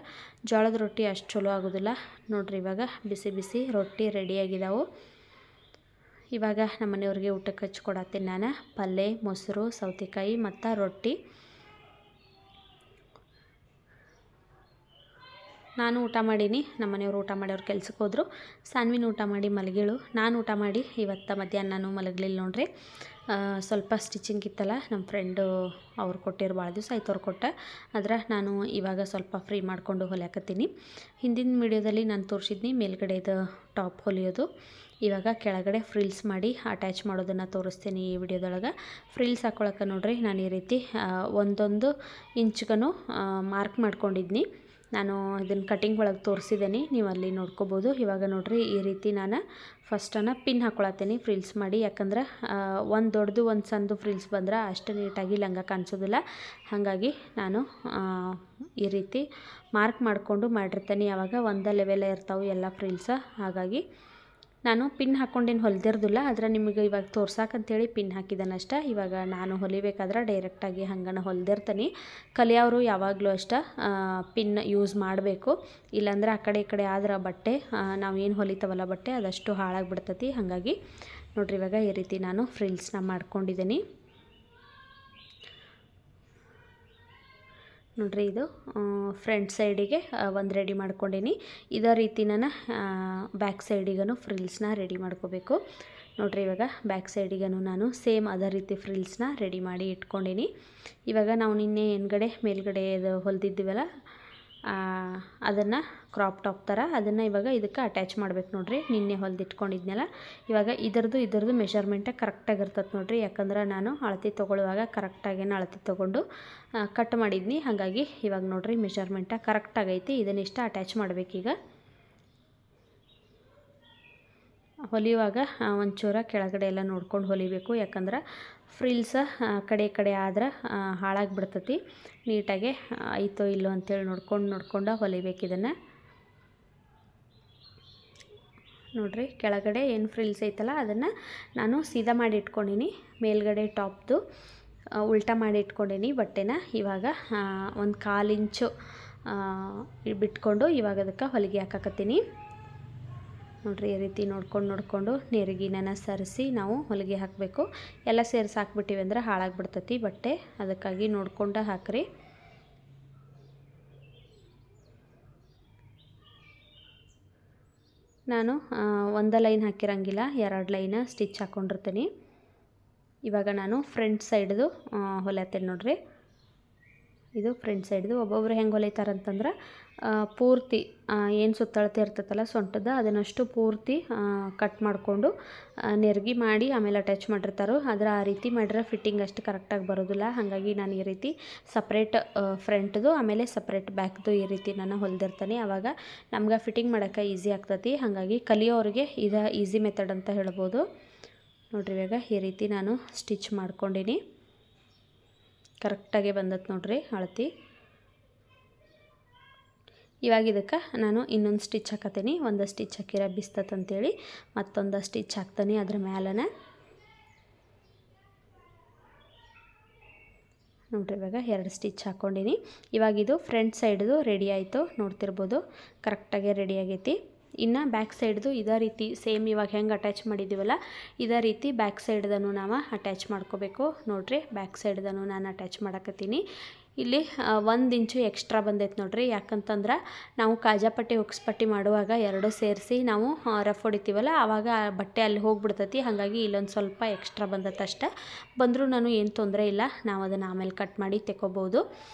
ಜೋಳದ ರೊಟ್ಟಿ ಅಷ್ಟು ಚಲೋ ಆಗೋದಿಲ್ಲ ನೋಡ್ರಿ. ಇವಾಗ ಬಿಸಿ ಬಿಸಿ ರೊಟ್ಟಿ ರೆಡಿಯಾಗಿದ್ದಾವೆ. ಇವಾಗ ನಮ್ಮ ಮನೆಯವ್ರಿಗೆ ಊಟಕ್ಕೆ ಹಚ್ಕೊಡತ್ತೀನಿ ನಾನು. ಪಲ್ಯ, ಮೊಸರು, ಸೌತೆಕಾಯಿ ಮತ್ತು ರೊಟ್ಟಿ. ನಾನು ಊಟ ಮಾಡೀನಿ, ನಮ್ಮ ಮನೆಯವರು ಊಟ ಮಾಡಿ ಅವ್ರು ಕೆಲ್ಸಕ್ಕೆ ಹೋದರು. ಸಾನ್ವಿನ ಊಟ ಮಾಡಿ ಮಲಗಿಳು. ನಾನು ಊಟ ಮಾಡಿ ಇವತ್ತು ಮಧ್ಯಾಹ್ನ ನಾನು ಮಲಗಲಿಲ್ಲ ನೋಡ್ರಿ. ಸ್ವಲ್ಪ ಸ್ಟಿಚಿಂಗ್ ಇತ್ತಲ್ಲ, ನಮ್ಮ ಫ್ರೆಂಡು ಅವ್ರು ಕೊಟ್ಟಿರು, ಭಾಳ ದಿವಸ ಆಯ್ತು ಅವ್ರು ಕೊಟ್ಟ. ಆದರೆ ನಾನು ಇವಾಗ ಸ್ವಲ್ಪ ಫ್ರೀ ಮಾಡಿಕೊಂಡು ಹೊಲಿಯಾಕತ್ತೀನಿ. ಹಿಂದಿನ ವಿಡಿಯೋದಲ್ಲಿ ನಾನು ತೋರಿಸಿದ್ನಿ ಮೇಲ್ಗಡೆದು ಟಾಪ್ ಹೊಲಿಯೋದು. ಇವಾಗ ಕೆಳಗಡೆ ಫ್ರಿಲ್ಸ್ ಮಾಡಿ ಅಟ್ಯಾಚ್ ಮಾಡೋದನ್ನು ತೋರಿಸ್ತೀನಿ ಈ ವಿಡಿಯೋದೊಳಗೆ. ಫ್ರಿಲ್ಸ್ ಹಾಕ್ಕೊಳಕ್ಕೆ ನೋಡ್ರಿ ನಾನು ಈ ರೀತಿ ಒಂದೊಂದು ಇಂಚ್ಗೂ ಮಾರ್ಕ್ ಮಾಡ್ಕೊಂಡಿದ್ನಿ. ನಾನು ಇದನ್ನು ಕಟಿಂಗ್ ಒಳಗೆ ತೋರಿಸಿದ್ದೀನಿ, ನೀವು ಅಲ್ಲಿ ನೋಡ್ಕೋಬೋದು. ಇವಾಗ ನೋಡ್ರಿ ಈ ರೀತಿ ನಾನು ಫಸ್ಟನ್ನು ಪಿನ್ ಹಾಕ್ಕೊಳತ್ತೀನಿ ಫ್ರಿಲ್ಸ್ ಮಾಡಿ. ಯಾಕಂದ್ರೆ ಒಂದು ದೊಡ್ಡದು ಒಂದು ಸಣ್ಣದು ಫ್ರಿಲ್ಸ್ ಬಂದ್ರೆ ಅಷ್ಟು ನೀಟಾಗಿ ಲಂಗ ಕಾಣಿಸೋದಿಲ್ಲ. ಹಾಗಾಗಿ ನಾನು ಈ ರೀತಿ ಮಾರ್ಕ್ ಮಾಡಿಕೊಂಡು ಮಾಡಿರ್ತೀನಿ. ಯಾವಾಗ ಒಂದೇ ಲೆವೆಲೇ ಇರ್ತಾವೆ ಎಲ್ಲ ಫ್ರಿಲ್ಸ. ಹಾಗಾಗಿ ನಾನು ಪಿನ್ ಹಾಕ್ಕೊಂಡೇನು ಹೊಲಿದಿರೋದಿಲ್ಲ, ಆದರೆ ನಿಮಗೆ ಇವಾಗ ತೋರ್ಸಾಕಂತೇಳಿ ಪಿನ್ ಹಾಕಿದ್ದಾನೆ ಅಷ್ಟೇ. ಇವಾಗ ನಾನು ಹೊಲಿಬೇಕಾದ್ರೆ ಡೈರೆಕ್ಟಾಗಿ ಹಂಗನ ಹೊಲಿದಿರ್ತೀನಿ. ಕಲಿಯೋರು ಯಾವಾಗಲೂ ಅಷ್ಟೇ ಪಿನ್ ಯೂಸ್ ಮಾಡಬೇಕು. ಇಲ್ಲಾಂದ್ರೆ ಆ ಕಡೆ ಈ ಕಡೆ ಆದ್ರೆ ಬಟ್ಟೆ ನಾವು ಏನು ಹೊಲಿತಾವಲ್ಲ ಬಟ್ಟೆ ಅದಷ್ಟು ಹಾಳಾಗಿಬಿಡ್ತೈತಿ. ಹಾಗಾಗಿ ನೋಡ್ರಿ ಇವಾಗ ಈ ರೀತಿ ನಾನು ಫ್ರಿಲ್ಸ್ನ ಮಾಡ್ಕೊಂಡಿದ್ದೀನಿ ನೋಡ್ರಿ. ಇದು ಫ್ರಂಟ್ ಸೈಡಿಗೆ ಒಂದು ರೆಡಿ ಮಾಡ್ಕೊಂಡೀನಿ. ಇದೇ ರೀತಿ ನಾನು ಬ್ಯಾಕ್ ಸೈಡಿಗೂ ಫ್ರಿಲ್ಸ್ನ ರೆಡಿ ಮಾಡ್ಕೋಬೇಕು ನೋಡ್ರಿ. ಇವಾಗ ಬ್ಯಾಕ್ ಸೈಡಿಗೂ ನಾನು ಸೇಮ್ ಅದೇ ರೀತಿ ಫ್ರಿಲ್ಸ್ನ ರೆಡಿ ಮಾಡಿ ಇಟ್ಕೊಂಡೀನಿ. ಇವಾಗ ನಾವು ನಿನ್ನೆ ಮೇಲ್ಗಡೆ ಹೊಲಿದಿದ್ದೀವಲ್ಲ ಅದನ್ನು ಕ್ರಾಪ್ ಟಾಪ್ ಥರ ಅದನ್ನು ಇವಾಗ ಇದಕ್ಕೆ ಅಟ್ಯಾಚ್ ಮಾಡ್ಬೇಕು ನೋಡಿರಿ. ನಿನ್ನೆ ಹೊಲಿದಿಟ್ಕೊಂಡಿದ್ನಲ್ಲ, ಇವಾಗ ಇದರದ್ದು ಮೆಷರ್ಮೆಂಟೇ ಕರೆಕ್ಟಾಗಿರ್ತದೆ ನೋಡಿರಿ. ಯಾಕಂದ್ರೆ ನಾನು ಅಳತೆ ತೊಗೊಳ್ಳುವಾಗ ಕರೆಕ್ಟಾಗೇನು ಅಳತೆ ತೊಗೊಂಡು ಕಟ್ ಮಾಡಿದ್ನಿ. ಹಾಗಾಗಿ ಇವಾಗ ನೋಡಿರಿ ಮೆಷರ್ಮೆಂಟ ಕರೆಕ್ಟಾಗೈತಿ. ಇದನ್ನಿಷ್ಟ ಅಟ್ಯಾಚ್ ಮಾಡಬೇಕೀಗ. ಹೊಲಿಯುವಾಗ ಒಂಚೂರ ಕೆಳಗಡೆ ಎಲ್ಲ ನೋಡ್ಕೊಂಡು ಹೊಲಿಬೇಕು. ಯಾಕಂದ್ರೆ ಫ್ರಿಲ್ಸ ಕಡೆ ಆದ್ರೆ ಹಾಳಾಗಿಬಿಡ್ತತಿ. ನೀಟಾಗೆ ಐತೋ ಇಲ್ಲೋ ಅಂತೇಳಿ ನೋಡ್ಕೊಂಡು ಹೊಲಿಬೇಕು ಇದನ್ನು. ನೋಡಿರಿ ಕೆಳಗಡೆ ಏನು ಫ್ರಿಲ್ಸ್ ಐತಲ್ಲ ಅದನ್ನು ನಾನು ಸೀದಾ ಮಾಡಿ ಇಟ್ಕೊಂಡೀನಿ. ಮೇಲ್ಗಡೆ ಟಾಪ್ದು ಉಲ್ಟಾ ಮಾಡಿ ಇಟ್ಕೊಂಡೀನಿ ಬಟ್ಟೆನ. ಇವಾಗ 1/4 ಇಂಚು ಬಿಟ್ಕೊಂಡು ಇವಾಗ ಅದಕ್ಕೆ ಹೊಲಿಗೆ ಹಾಕಕತ್ತೀನಿ. ನೋಡಿರಿ ಈ ರೀತಿ ನೋಡ್ಕೊಂಡು ನೆರಿಗೆನ ಸರಿಸಿ ನಾವು ಹೊಲಿಗೆ ಹಾಕಬೇಕು. ಎಲ್ಲ ಸೇರಿಸಿ ಹಾಕ್ಬಿಟ್ಟಿವಿ ಅಂದ್ರೆ ಹಾಳಾಗಿಬಿಡ್ತತಿ ಬಟ್ಟೆ. ಅದಕ್ಕಾಗಿ ನೋಡ್ಕೊಂಡು ಹಾಕ್ರಿ. ನಾನು ಒಂದು ಲೈನ್ ಹಾಕಿರಂಗಿಲ್ಲ, 2 ಲೈನ್ ಸ್ಟಿಚ್ ಹಾಕ್ಕೊಂಡಿರ್ತೀನಿ. ಇವಾಗ ನಾನು ಫ್ರಂಟ್ ಸೈಡ್ದು ಹೊಲಿಯತ್ತೇನೆ ನೋಡಿರಿ. ಇದು ಫ್ರಂಟ್ ಸೈಡ್ದು. ಒಬ್ಬೊಬ್ರು ಹೆಂಗೆ ಹೊಲಿತಾರಂತಂದ್ರೆ ಪೂರ್ತಿ ಏನು ಸುತ್ತಳತೆ ಇರ್ತೈತಲ್ಲ ಸೊಂಟದ ಅದನ್ನಷ್ಟು ಪೂರ್ತಿ ಕಟ್ ಮಾಡಿಕೊಂಡು ನೆರಿಗೆ ಮಾಡಿ ಆಮೇಲೆ ಅಟ್ಯಾಚ್ ಮಾಡಿರ್ತಾರೋ. ಆದರೆ ಆ ರೀತಿ ಮಾಡಿದ್ರೆ ಫಿಟ್ಟಿಂಗ್ ಅಷ್ಟು ಕರೆಕ್ಟಾಗಿ ಬರೋದಿಲ್ಲ. ಹಾಗಾಗಿ ನಾನು ಈ ರೀತಿ ಸಪ್ರೇಟ್ ಫ್ರಂಟ್ದು ಆಮೇಲೆ ಸಪ್ರೇಟ್ ಬ್ಯಾಕ್ದು ಈ ರೀತಿ ನಾನು ಹೊಲಿದಿರ್ತೀನಿ. ಆವಾಗ ನಮ್ಗೆ ಫಿಟ್ಟಿಂಗ್ ಮಾಡೋಕ್ಕೆ ಈಸಿ ಆಗ್ತತಿ. ಹಾಗಾಗಿ ಕಲಿಯೋರಿಗೆ ಇದು ಈಸಿ ಮೆಥಡ್ ಅಂತ ಹೇಳ್ಬೋದು. ನೋಡಿರಿ ಇವಾಗ ಈ ರೀತಿ ನಾನು ಸ್ಟಿಚ್ ಮಾಡ್ಕೊಂಡೀನಿ. ಕರೆಕ್ಟಾಗೆ ಬಂದತ್ತೆ ನೋಡಿರಿ ಅಳತೆ. ಇವಾಗ ಇದಕ್ಕೆ ನಾನು ಇನ್ನೊಂದು ಸ್ಟಿಚ್ ಹಾಕತ್ತೀನಿ. ಒಂದು ಸ್ಟಿಚ್ ಹಾಕಿರ ಬಿಸ್ತಂತೇಳಿ ಮತ್ತೊಂದು ಸ್ಟಿಚ್ ಹಾಕ್ತೀನಿ ಅದ್ರ ಮ್ಯಾಲನ. ನೋಡಿರಿ ಇವಾಗ 2 ಸ್ಟಿಚ್ ಹಾಕ್ಕೊಂಡಿನಿ. ಇವಾಗ ಇದು ಫ್ರಂಟ್ ಸೈಡ್ದು ರೆಡಿ ಆಯಿತು. ನೋಡ್ತಿರ್ಬೋದು ಕರೆಕ್ಟಾಗೆ ರೆಡಿ ಆಗೈತಿ. ಇನ್ನು ಬ್ಯಾಕ್ ಸೈಡ್ದು ಇದೇ ರೀತಿ ಸೇಮ್ ಇವಾಗ ಹೆಂಗೆ ಅಟ್ಯಾಚ್ ಮಾಡಿದ್ದೀವಲ್ಲ ಇದೇ ರೀತಿ ಬ್ಯಾಕ್ ಸೈಡ್ದೂ ನಾವು ಅಟ್ಯಾಚ್ ಮಾಡ್ಕೋಬೇಕು. ನೋಡಿರಿ ಬ್ಯಾಕ್ ಸೈಡ್ದೂ ನಾನು ಅಟ್ಯಾಚ್ ಮಾಡಕತ್ತೀನಿ. ಇಲ್ಲಿ 1 ಇಂಚು ಎಕ್ಸ್ಟ್ರಾ ಬಂದೈತೆ ನೋಡಿರಿ. ಯಾಕಂತಂದ್ರೆ ನಾವು ಕಾಜಾಪಟ್ಟಿ ಉಕ್ಸ್ಪಟ್ಟಿ ಮಾಡುವಾಗ 2 ಸೇರಿಸಿ ನಾವು ರಫ್ ಹೊಡಿತೀವಲ್ಲ ಆವಾಗ ಬಟ್ಟೆ ಅಲ್ಲಿ ಹೋಗಿಬಿಡ್ತೈತಿ. ಹಾಗಾಗಿ ಇಲ್ಲೊಂದು ಸ್ವಲ್ಪ ಎಕ್ಸ್ಟ್ರಾ ಬಂದತ್ತೆ ಅಷ್ಟೇ. ಬಂದರೂ ನಾನು ಏನು ತೊಂದರೆ ಇಲ್ಲ, ನಾವು ಅದನ್ನು ಆಮೇಲೆ ಕಟ್ ಮಾಡಿ ತೆಕ್ಕೋಬೋದು.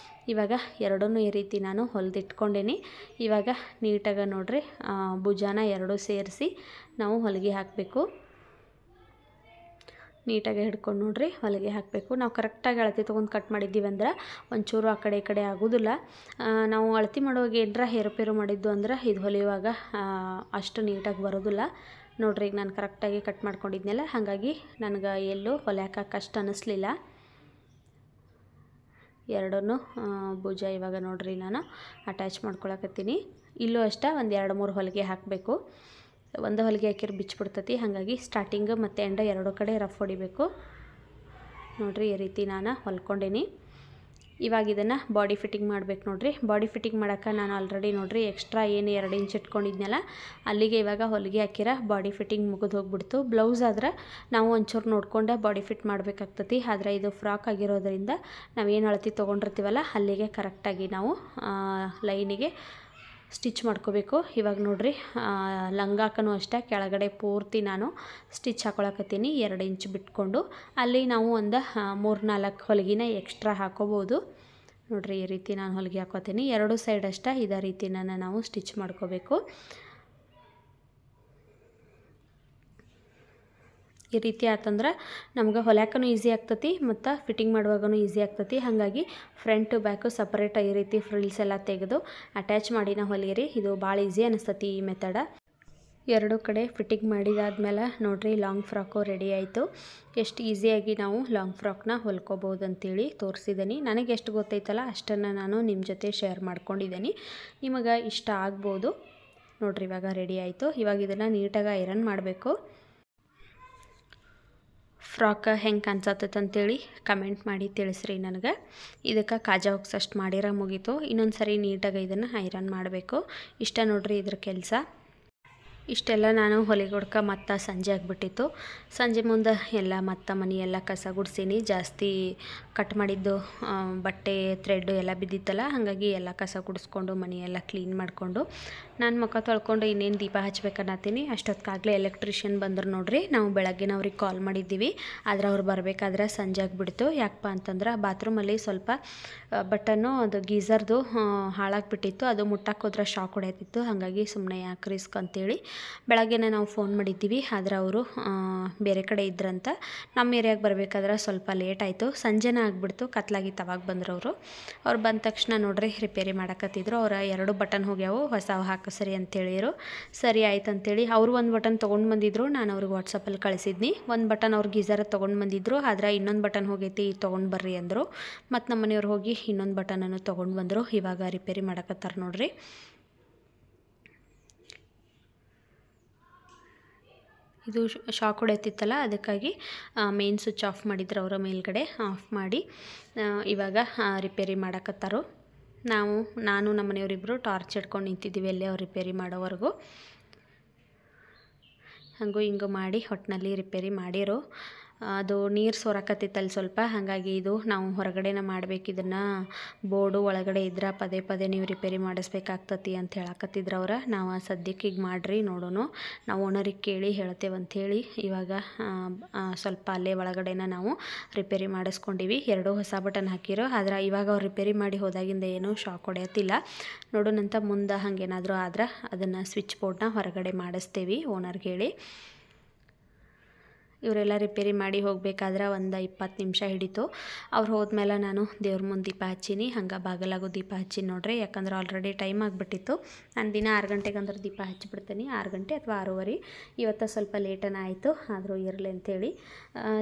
ಇವಾಗ ಎರಡನ್ನೂ ಈ ರೀತಿ ನಾನು ಹೊಲಿದಿಟ್ಕೊಂಡೇನಿ. ಇವಾಗ ನೀಟಾಗಿ ನೋಡಿರಿ ಭುಜಾನ 2 ಸೇರಿಸಿ ನಾವು ಹೊಲಿಗೆ ಹಾಕಬೇಕು. ನೀಟಾಗಿ ಹಿಡ್ಕೊಂಡು ನೋಡಿರಿ ಹೊಲಿಗೆ ಹಾಕಬೇಕು. ನಾವು ಕರೆಕ್ಟಾಗಿ ಅಳತೆ ತೊಗೊಂಡು ಕಟ್ ಮಾಡಿದ್ದೀವಿ ಅಂದ್ರೆ ಒಂಚೂರು ಆ ಕಡೆ ಈ ಕಡೆ ಆಗೋದಿಲ್ಲ. ನಾವು ಅಳತೆ ಮಾಡುವಾಗ ಏನರ ಹೇರುಪೇರು ಮಾಡಿದ್ದು ಅಂದ್ರೆ ಇದು ಹೊಲಿಯುವಾಗ ಅಷ್ಟು ನೀಟಾಗಿ ಬರೋದಿಲ್ಲ. ನೋಡಿರಿ ಈಗ ನಾನು ಕರೆಕ್ಟಾಗಿ ಕಟ್ ಮಾಡ್ಕೊಂಡಿದ್ನಲ್ಲ, ಹಾಗಾಗಿ ನನಗೆ ಎಲ್ಲೂ ಹೊಲಿಯೋಕೆ ಕಷ್ಟ ಅನ್ನಿಸ್ಲಿಲ್ಲ. ಎರಡನ್ನೂ ಭುಜ ಇವಾಗ ನೋಡಿರಿ ನಾನು ಅಟ್ಯಾಚ್ ಮಾಡ್ಕೊಳಕತ್ತೀನಿ. ಇಲ್ಲೂ ಅಷ್ಟೇ ಒಂದು 2-3 ಹೊಲಿಗೆ ಹಾಕಬೇಕು. ಒಂದು ಹೊಲಿಗೆ ಹಾಕಿದ್ರೆ ಬಿಚ್ಚಿಬಿಡ್ತತಿ. ಹಾಗಾಗಿ ಸ್ಟಾರ್ಟಿಂಗ್ ಮತ್ತು ಎಂಡ್ 2 ಕಡೆ ರಫ್ ಹೊಡಿಬೇಕು. ನೋಡಿರಿ ಈ ರೀತಿ ನಾನು ಹೊಲ್ಕೊಂಡೀನಿ. ಇವಾಗ ಇದನ್ನು ಬಾಡಿ ಫಿಟ್ಟಿಂಗ್ ಮಾಡ್ಬೇಕು ನೋಡಿರಿ. ಬಾಡಿ ಫಿಟ್ಟಿಂಗ್ ಮಾಡೋಕ್ಕೆ ನಾನು ಆಲ್ರೆಡಿ ನೋಡಿರಿ ಎಕ್ಸ್ಟ್ರಾ ಏನು 2 ಇಂಚ್ ಇಟ್ಕೊಂಡಿದ್ನಲ್ಲ ಅಲ್ಲಿಗೆ ಇವಾಗ ಹೊಲಿಗೆ ಹಾಕಿರ ಬಾಡಿ ಫಿಟ್ಟಿಂಗ್ ಮುಗಿದು ಹೋಗ್ಬಿಡ್ತು. ಬ್ಲೌಸ್ ಆದ್ರೆ ನಾವು ಒಂಚೂರು ನೋಡ್ಕೊಂಡು ಬಾಡಿ ಫಿಟ್ ಮಾಡಬೇಕಾಗ್ತತಿ. ಆದರೆ ಇದು ಫ್ರಾಕ್ ಆಗಿರೋದ್ರಿಂದ ನಾವೇನು ಅಳತೆ ತೊಗೊಂಡಿರ್ತೀವಲ್ಲ ಅಲ್ಲಿಗೆ ಕರೆಕ್ಟಾಗಿ ನಾವು ಲೈನಿಗೆ ಸ್ಟಿಚ್ ಮಾಡ್ಕೋಬೇಕು. ಇವಾಗ ನೋಡಿರಿ ಲಂಗಾಕನೂ ಅಷ್ಟೇ ಕೆಳಗಡೆ ಪೂರ್ತಿ ನಾನು ಸ್ಟಿಚ್ ಹಾಕೊಳಕತ್ತೀನಿ 2 ಇಂಚ್ ಬಿಟ್ಕೊಂಡು. ಅಲ್ಲಿ ನಾವು ಒಂದು 3-4 ಹೊಲಿಗೆನ ಎಕ್ಸ್ಟ್ರಾ ಹಾಕೋಬೋದು. ನೋಡಿರಿ ಈ ರೀತಿ ನಾನು ಹೊಲಿಗೆ ಹಾಕೋತೀನಿ. 2 ಸೈಡ್ ಅಷ್ಟೇ ಇದೇ ರೀತಿನ ನಾವು ಸ್ಟಿಚ್ ಮಾಡ್ಕೋಬೇಕು. ಈ ರೀತಿ ಆತಂದ್ರೆ ನಮ್ಗೆ ಹೊಲ್ಯಾಕೂ ಈಸಿ ಆಗ್ತತಿ ಮತ್ತು ಫಿಟ್ಟಿಂಗ್ ಮಾಡುವಾಗೂ ಈಸಿ ಆಗ್ತತಿ. ಹಾಗಾಗಿ ಫ್ರಂಟು ಬ್ಯಾಕು ಸಪ್ರೇಟ್ ಈ ರೀತಿ ಫ್ರಿಲ್ಸ್ ಎಲ್ಲ ತೆಗೆದು ಅಟ್ಯಾಚ್ ಮಾಡಿನ ಹೊಲಿಯಿರಿ. ಇದು ಭಾಳ ಈಸಿ ಅನಿಸ್ತತಿ ಈ ಮೆಥಡ. 2 ಕಡೆ ಫಿಟ್ಟಿಂಗ್ ಮಾಡಿದಾದ್ಮೇಲೆ ನೋಡಿರಿ ಲಾಂಗ್ ಫ್ರಾಕು ರೆಡಿ ಆಯಿತು. ಎಷ್ಟು ಈಸಿಯಾಗಿ ನಾವು ಲಾಂಗ್ ಫ್ರಾಕ್ನ ಹೊಲ್ಕೋಬೋದು ಅಂತೇಳಿ ತೋರಿಸಿದ್ದೀನಿ. ನನಗೆ ಎಷ್ಟು ಗೊತ್ತೈತಲ್ಲ ಅಷ್ಟನ್ನು ನಾನು ನಿಮ್ಮ ಜೊತೆ ಶೇರ್ ಮಾಡ್ಕೊಂಡಿದ್ದೀನಿ. ನಿಮಗೆ ಇಷ್ಟ ಆಗ್ಬೋದು. ನೋಡಿರಿ ಇವಾಗ ರೆಡಿ ಆಯಿತು. ಇವಾಗ ಇದನ್ನು ನೀಟಾಗಿ ಐರನ್ ಮಾಡಬೇಕು. ಫ್ರಾಕ್ ಹೆಂಗೆ ಕಾಣಿಸತ್ತೈತೆ ಅಂತೇಳಿ ಕಮೆಂಟ್ ಮಾಡಿ ತಿಳಿಸ್ರಿ ನನಗೆ. ಇದಕ್ಕೆ ಕಾಜಾ ಹುಕ್ಸ್ ಅಷ್ಟು ಮಾಡಿರ ಮುಗೀತು. ಇನ್ನೊಂದು ಸರಿ ನೀಟಾಗಿ ಇದನ್ನು ಐರನ್ ಮಾಡಬೇಕು. ಇಷ್ಟ ನೋಡಿರಿ ಇದ್ರ ಕೆಲಸ. ಇಷ್ಟೆಲ್ಲ ನಾನು ಹೊಲಿಗೆ ಹೊಡ್ಕ ಮತ್ತು ಸಂಜೆ ಆಗಿಬಿಟ್ಟಿತ್ತು. ಸಂಜೆ ಮುಂದೆ ಎಲ್ಲ ಮತ್ತು ಮನೆಯೆಲ್ಲ ಕಸ ಗುಡಿಸೀನಿ. ಜಾಸ್ತಿ ಕಟ್ ಮಾಡಿದ್ದು ಬಟ್ಟೆ ಥ್ರೆಡ್ಡು ಎಲ್ಲ ಬಿದ್ದಿತ್ತಲ್ಲ, ಹಾಗಾಗಿ ಎಲ್ಲ ಕಸ ಗುಡಿಸ್ಕೊಂಡು ಮನೆಯೆಲ್ಲ ಕ್ಲೀನ್ ಮಾಡಿಕೊಂಡು ನಾನು ಮುಖ ತೊಳ್ಕೊಂಡು ಇನ್ನೇನು ದೀಪ ಹಚ್ಬೇಕನ್ನತ್ತೀನಿ. ಅಷ್ಟೊತ್ತಿಗಾಗಲೇ ಎಲೆಕ್ಟ್ರಿಷಿಯನ್ ಬಂದರು ನೋಡ್ರಿ. ನಾವು ಬೆಳಗ್ಗೆನ ಅವ್ರಿಗೆ ಕಾಲ್ ಮಾಡಿದ್ದೀವಿ, ಆದರೆ ಅವ್ರು ಬರಬೇಕಾದ್ರೆ ಸಂಜೆ ಆಗಿಬಿಡ್ತು. ಯಾಕಪ್ಪ ಅಂತಂದ್ರೆ ಬಾತ್ರೂಮಲ್ಲಿ ಸ್ವಲ್ಪ ಬಟನ್ನು ಅದು ಗೀಝರ್ದು ಹಾಳಾಗಿಬಿಟ್ಟಿತ್ತು. ಅದು ಮುಟ್ಟಕ್ಕೆ ಹೋದ್ರೆ ಶಾಕ್ ಹೊಡೆಯತ್ತಿತ್ತು. ಹಾಗಾಗಿ ಸುಮ್ಮನೆ ಯಾಕೆ ರಿಸ್ಕ್ ಅಂತೇಳಿ ಬೆಳಗ್ಗೆನೇ ನಾವು ಫೋನ್ ಮಾಡಿದ್ದೀವಿ. ಆದರೆ ಅವರು ಬೇರೆ ಕಡೆ ಇದ್ರಂತ. ನಮ್ಮ ಏರಿಯಾಗೆ ಬರಬೇಕಾದ್ರೆ ಸ್ವಲ್ಪ ಲೇಟ್ ಆಯಿತು. ಸಂಜೆನ ಆಗಿಬಿಡ್ತು, ಕತ್ಲಾಗಿತ್ತು. ಅವಾಗ ಬಂದರು ಅವ್ರು ಬಂದ ತಕ್ಷಣ ನೋಡ್ರಿ ರಿಪೇರಿ ಮಾಡಕತ್ತಿದ್ರು. ಅವರ 2 ಬಟನ್ ಹೋಗ್ಯಾವು, ಹೊಸವು ಹಾಕಿಸ್ರಿ ಅಂತೇಳಿರು. ಸರಿ ಆಯ್ತು ಅಂತೇಳಿ ಅವರು ಒಂದು ಬಟನ್ ತೊಗೊಂಡು ಬಂದಿದ್ರು. ನಾನು ಅವ್ರಿಗೆ ವಾಟ್ಸಪ್ಪಲ್ಲಿ ಕಳಿಸಿದ್ನಿ. ಒಂದು ಬಟನ್ ಅವ್ರು ಗೀಝರ್ ತೊಗೊಂಡು ಬಂದಿದ್ರು, ಆದರೆ ಇನ್ನೊಂದು ಬಟನ್ ಹೋಗೈತಿ, ತೊಗೊಂಡು ಬರ್ರಿ ಅಂದರು. ಮತ್ತು ನಮ್ಮ ಮನೆಯವ್ರು ಹೋಗಿ ಇನ್ನೊಂದು ಬಟನನ್ನು ತೊಗೊಂಡು ಬಂದರು. ಇವಾಗ ರಿಪೇರಿ ಮಾಡಕತ್ತಾರೆ ನೋಡ್ರಿ. ಇದು ಶಾಕ್ ಹೊಡೆಯುತ್ತಿತ್ತಲ್ಲ, ಅದಕ್ಕಾಗಿ ಮೇನ್ ಸ್ವಿಚ್ ಆಫ್ ಮಾಡಿದ್ರು ಅವರ ಮೇಲ್ಗಡೆ. ಆಫ್ ಮಾಡಿ ಇವಾಗ ರಿಪೇರಿ ಮಾಡಕತ್ತಾರು. ನಾನು ನಮ್ಮ ಮನೆಯವರಿಬ್ಬರು ಟಾರ್ಚ್ ಹಿಡ್ಕೊಂಡು ನಿಂತಿದ್ದೀವಿ ಅಲ್ಲಿ ಅವ್ರು ರಿಪೇರಿ ಮಾಡೋವರೆಗೂ. ಹಂಗೂ ಹಿಂಗೂ ಮಾಡಿ ಒಟ್ಟಿನಲ್ಲಿ ರಿಪೇರಿ ಮಾಡಿರು. ಅದು ನೀರು ಸೋರಕತ್ತಿತ್ತಲ್ಲಿ ಸ್ವಲ್ಪ, ಹಾಗಾಗಿ ಇದು ನಾವು ಹೊರಗಡೆನ ಮಾಡ್ಬೇಕು. ಇದನ್ನು ಬೋರ್ಡು ಒಳಗಡೆ ಇದ್ರೆ ಪದೇ ಪದೇ ನೀವು ರಿಪೇರಿ ಮಾಡಿಸ್ಬೇಕಾಗ್ತತಿ ಅಂತ ಹೇಳಕತ್ತಿದ್ರು ಅವ್ರು. ನಾವು ಸದ್ಯಕ್ಕೆ ಈಗ ಮಾಡಿರಿ ನೋಡೋಣ, ನಾವು ಓನರಿಗೆ ಕೇಳಿ ಹೇಳ್ತೇವೆ ಅಂಥೇಳಿ ಇವಾಗ ಸ್ವಲ್ಪ ಅಲ್ಲೇ ಒಳಗಡೆನ ನಾವು ರಿಪೇರಿ ಮಾಡಿಸ್ಕೊಂಡಿವಿ. 2 ಹೊಸ ಬಟನ್ ಹಾಕಿರೋ. ಆದರೆ ಇವಾಗ ಅವ್ರು ರಿಪೇರಿ ಮಾಡಿ ಹೋದಾಗಿಂದ ಏನೂ ಶಾಕ್ ಹೊಡೆಯತ್ತಿಲ್ಲ. ನೋಡೋಣಂತ ಮುಂದೆ ಹಾಗೇನಾದರೂ ಆದ್ರೆ ಅದನ್ನು ಸ್ವಿಚ್ ಬೋರ್ಡ್ನ ಹೊರಗಡೆ ಮಾಡಿಸ್ತೇವೆ ಓನರ್ಗೆ ಹೇಳಿ. ಇವರೆಲ್ಲ ರಿಪೇರಿ ಮಾಡಿ ಹೋಗಬೇಕಾದ್ರೆ ಒಂದು 20 ನಿಮಿಷ ಹಿಡಿತು. ಅವ್ರು ಹೋದ್ಮೇಲೆ ನಾನು ದೇವ್ರ ಮುಂದೆ ದೀಪ ಹಚ್ಚೀನಿ. ಹಂಗೆ ಬಾಗಲಾಗೂ ದೀಪ ಹಚ್ಚೀನಿ ನೋಡ್ರಿ. ಯಾಕಂದ್ರೆ ಆಲ್ರೆಡಿ ಟೈಮ್ ಆಗಿಬಿಟ್ಟಿತ್ತು. ನಾನು ದಿನ 6 ಗಂಟೆಗೆ ಅಂದ್ರೆ ದೀಪ ಹಚ್ಚಿಬಿಡ್ತೀನಿ, 6 ಗಂಟೆ ಅಥವಾ 6:30. ಇವತ್ತು ಸ್ವಲ್ಪ ಲೇಟನ ಆಯಿತು, ಆದರೂ ಇರಲಿ ಅಂಥೇಳಿ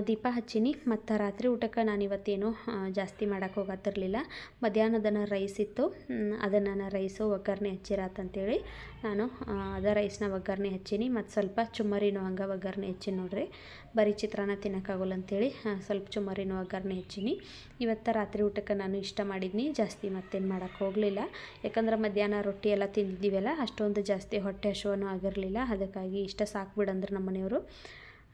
ದೀಪ ಹಚ್ಚೀನಿ. ಮತ್ತು ರಾತ್ರಿ ಊಟಕ್ಕೆ ನಾನು ಇವತ್ತೇನು ಜಾಸ್ತಿ ಮಾಡೋಕ್ಕೆ ಹೋಗತ್ತಿರಲಿಲ್ಲ. ಮಧ್ಯಾಹ್ನದನ ರೈಸ್ ಇತ್ತು, ಅದನ್ನು ನಾನು ರೈಸು ಒಗ್ಗರಣೆ ಹಚ್ಚಿರಾತಂತೇಳಿ ನಾನು ಅದ ರೈಸ್ನ ಒಗ್ಗರಣೆ ಹಚ್ಚೀನಿ. ಮತ್ತು ಸ್ವಲ್ಪ ಚುಮ್ಮರಿನೂ ಹಂಗೆ ಒಗ್ಗರಣೆ ಹಚ್ಚಿ ನೋಡ್ರಿ. ಬರೀ ಚಿತ್ರಾನ್ನ ತಿನ್ನೋಕ್ಕಾಗಲ್ಲ ಅಂತೇಳಿ ಸ್ವಲ್ಪ ಚುಮ್ಮರಿನೂ ಒಗ್ಗರಣೆ ಹಚ್ಚೀನಿ. ಇವತ್ತು ರಾತ್ರಿ ಊಟಕ್ಕೆ ನಾನು ಇಷ್ಟ ಮಾಡಿದ್ನಿ, ಜಾಸ್ತಿ ಮತ್ತೇನು ಮಾಡೋಕ್ಕೆ ಹೋಗಲಿಲ್ಲ. ಯಾಕಂದ್ರೆ ಮಧ್ಯಾಹ್ನ ರೊಟ್ಟಿ ಎಲ್ಲ ತಿಂದಿದ್ದೀವಲ್ಲ, ಅಷ್ಟೊಂದು ಜಾಸ್ತಿ ಹೊಟ್ಟೆ ಹಸಿವೂ ಆಗಿರಲಿಲ್ಲ. ಅದಕ್ಕಾಗಿ ಇಷ್ಟ ಸಾಕ್ಬಿಡಂದ್ರೆ ನಮ್ಮ ಮನೆಯವರು.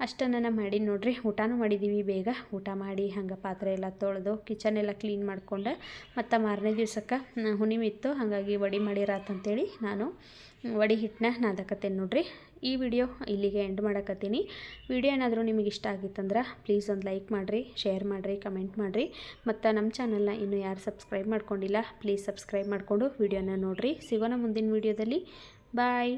ಅಷ್ಟನ್ನು ಮಾಡಿ ನೋಡ್ರಿ. ಊಟನೂ ಮಾಡಿದ್ದೀವಿ ಬೇಗ. ಊಟ ಮಾಡಿ ಹಂಗೆ ಪಾತ್ರೆ ಎಲ್ಲ ತೊಳೆದು ಕಿಚನ್ ಎಲ್ಲ ಕ್ಲೀನ್ ಮಾಡ್ಕೊಂಡು ಮತ್ತು ಮಾರನೇ ದಿವ್ಸಕ್ಕೆ ಹುಣ್ಣಿಮೆ ಇತ್ತು, ಹಾಗಾಗಿ ವಡೆ ಮಾಡಿರಾತಂತೇಳಿ ನಾನು ವಡೆ ಹಿಟ್ಟನ್ನ ನಾದಕತ್ತೇನೆ ನೋಡ್ರಿ. ಈ ವಿಡಿಯೋ ಇಲ್ಲಿಗೆ ಎಂಡ್ ಮಾಡಕತ್ತೀನಿ. ವಿಡಿಯೋ ಏನಾದರೂ ನಿಮಗೆ ಇಷ್ಟ ಆಗಿತ್ತಂದ್ರೆ ಪ್ಲೀಸ್ ಒಂದು ಲೈಕ್ ಮಾಡಿರಿ, ಶೇರ್ ಮಾಡಿರಿ, ಕಮೆಂಟ್ ಮಾಡಿರಿ. ಮತ್ತು ನಮ್ಮ ಚಾನಲ್ನ ಇನ್ನೂ ಯಾರು ಸಬ್ಸ್ಕ್ರೈಬ್ ಮಾಡ್ಕೊಂಡಿಲ್ಲ ಪ್ಲೀಸ್ ಸಬ್ಸ್ಕ್ರೈಬ್ ಮಾಡಿಕೊಂಡು ವಿಡಿಯೋನ ನೋಡಿರಿ. ಸಿಗೋಣ ಮುಂದಿನ ವಿಡಿಯೋದಲ್ಲಿ. ಬಾಯ್.